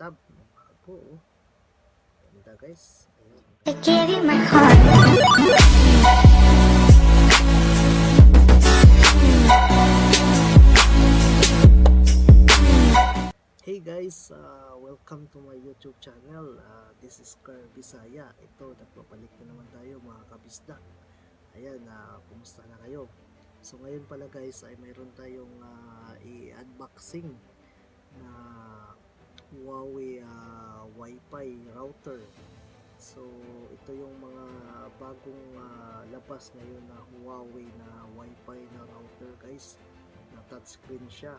tab na bago. Oh. Ganda guys. Ayun. I give you my heart. Hey guys, welcome to my YouTube channel. This is Car Bisaya. Ito, nagpapalik na naman tayo mga kabisda. Ayan, kumusta na kayo? So ngayon pala guys ay mayroon tayong i-unboxing na Huawei Wi-Fi router. So ito yung mga bagong labas ngayon na Huawei na Wi-Fi na router guys, na touchscreen siya.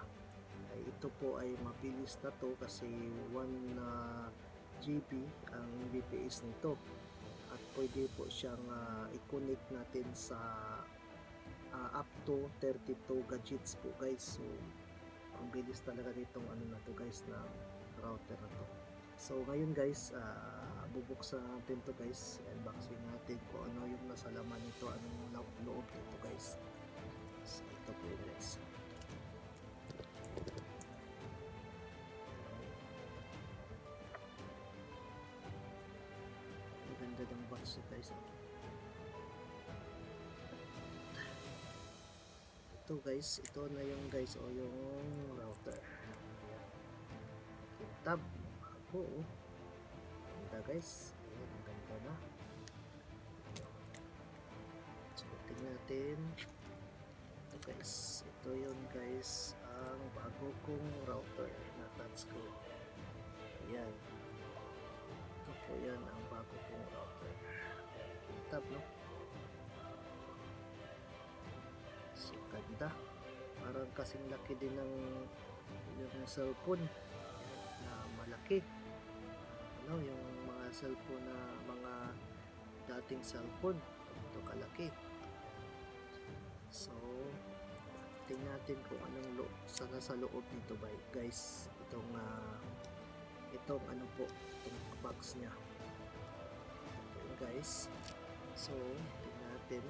Ay, ito po ay mabilis na to kasi 1 GB ang BPS nito at pwede po siyang i-connect natin sa up to 32 gadgets po guys. So ang bilis talaga nitong ano na to guys, na router na to. So ngayon guys, bubuksan natin to guys, unboxing natin kung ano yung nasa laman nito, anong loob nito guys. So ito po yun guys. Ang ganda ng box guys. Ito guys, ito na yung guys o yung router. Ayan. Tab bago. Oh. Ganda guys. Ayan, ang ganda na. So tingnan natin. Ito guys, ito yun guys ang bago kong router na touchscreen. Ayan. Ito po yan ang bago kong router. Tab no. So ganda. Parang kasing laki din ng yung cellphone na malaki. Ano, yung mga cellphone na mga dating cellphone. Ito kalaki. So tingnan natin kung anong nasa loob nito guys. Itong ano po, itong box niya. Ito guys. So tingnan natin.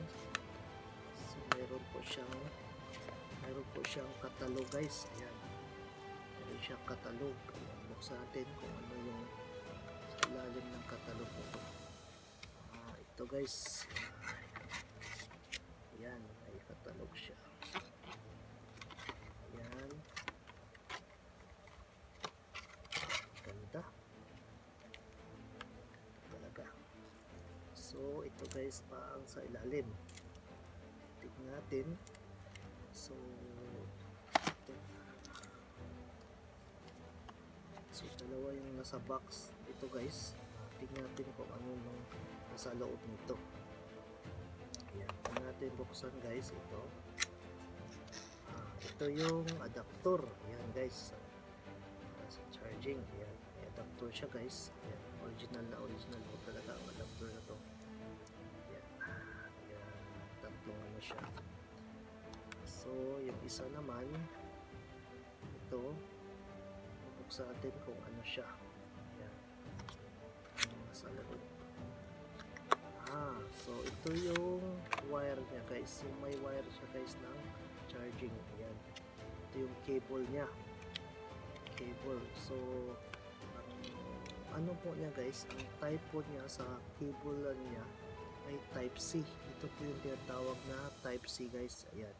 So meron po siyang catalog guys. Ayan. Meron siyang catalog. Ayan, buksan natin kung ano yung sa ilalim ng catalog nito. Ito guys. Ayan, may catalog siya. Ayan. Ganda. Talaga. So ito guys pa ang sa ilalim. Tignan natin. So ito. So dalawa yung nasa box ito guys. Tignan natin kung ano yung nasa loob nito. Ayan, tignan natin buksan guys. Ito yung adapter. Ayan guys, sa charging. Ayan, may adapter siya guys. Ayan, original po talaga ang adapter na to. Ayan, tatlong ano siya. So yung isa naman, ito, buksan natin kung ano siya. Ayan, nasa loob. So ito yung wire niya guys. So may wire siya guys ng charging. Ayan, ito yung cable niya. So ano po niya guys, ang type po niya sa cable niya ay type C. Ito po yung tinatawag na type C guys. Ayan,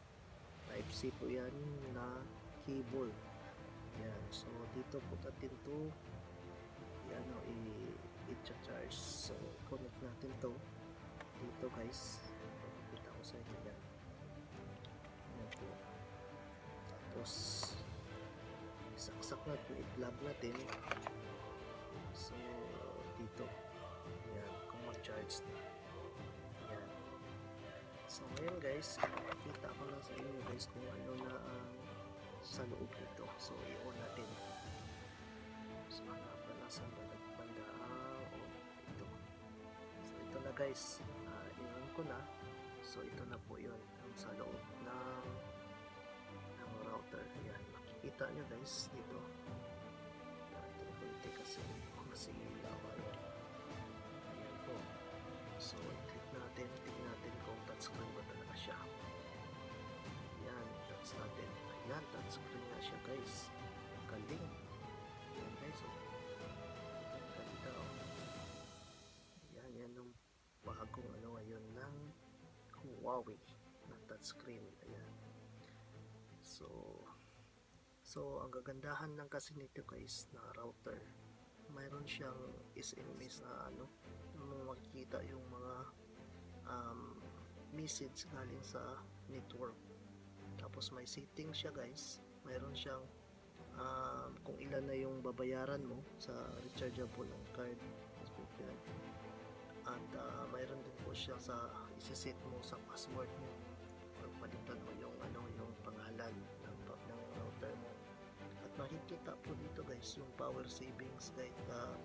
type C po yan na cable. Ayan, so dito po natin to i-charge. So connect natin to dito guys. Pakita ko sa inyo yan. Ayan po. Tapos saksak natin, i-plug natin. So dito. Ayan, kung mag-charge na. Ayan. So ngayon guys, pakita ko lang sa inyo guys kung ano na ang sa loob nito. So i-on natin. So ano pa nasa banda ito. So ito na guys, i-on ko na. So ito na po yun ang sa loob ng router. Ayan, makikita nyo guys dito. Ito na konti kasi lawa yun. Ayan po. So click natin, tignan natin kung touchscreen ba talaga siya. Ayan, touch natin. Ayan, touchscreen na siya guys. Galing. Ayan guys. Huawei na touchscreen. Ayan. So ang gagandahan lang kasi nito guys na router, mayroon siyang SMS na makikita yung mga message galing sa network. Tapos may setting siya guys, mayroon siyang kung ilan na yung babayaran mo sa rechargeable ng card. At mayroon din po siya sa isiset mo sa password mo, palitan mo yung yung pangalan ng router mo. At makikita po dito guys yung power savings guys,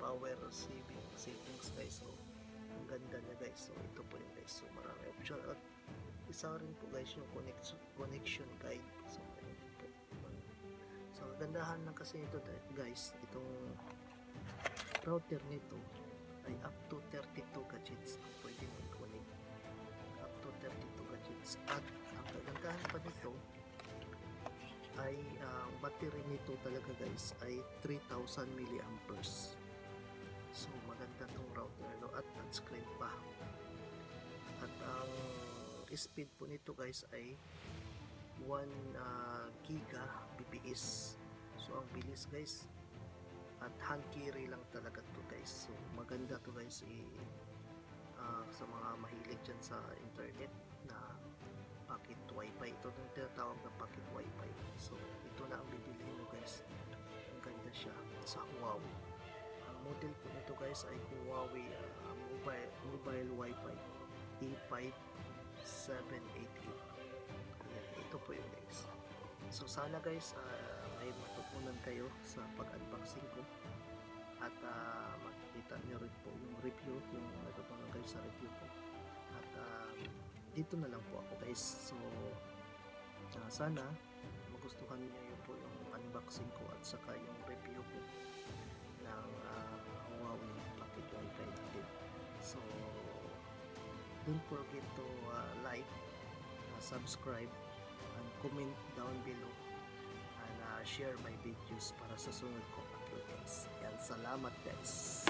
power saving settings guys. So ang ganda niya guys. So ito po yung guys, so marami option. At isa rin po guys yung connection guide. So ayun po. So gandahan lang kasi ito guys, itong router nito ay up to 32 gadgets ang pwede mo i-connect, up to 32 gadgets. At ang kagandahan pa nito ay ang battery nito talaga guys ay 3000 milliamperes. So maganda tong router at touchscreen pa. At ang speed po nito guys ay 1 Gbps. So ang bilis guys, at hand carry lang talaga to guys. So maganda to guys sa mga mahilig dyan sa internet na packet wifi. Ito yung tinatawag na packet wifi. So ito na ang bibilihin mo guys. Ang ganda siya sa Huawei. Ang model po nito guys ay Huawei mobile wifi A5788. Ito po yun guys. So sana guys may matutunan kayo sa pag-unboxing ko. At makikita nyo rin po yung review, yung natutunan kayo sa review po. At dito na lang po ako guys. So sana magustuhan niyo yun po yung unboxing ko at saka yung review ko ng Huawei Pocket Wi-Fi natin. So don't forget to like, subscribe, and comment down below, and share my videos para sa sunod kong upload guys. Yan, salamat guys.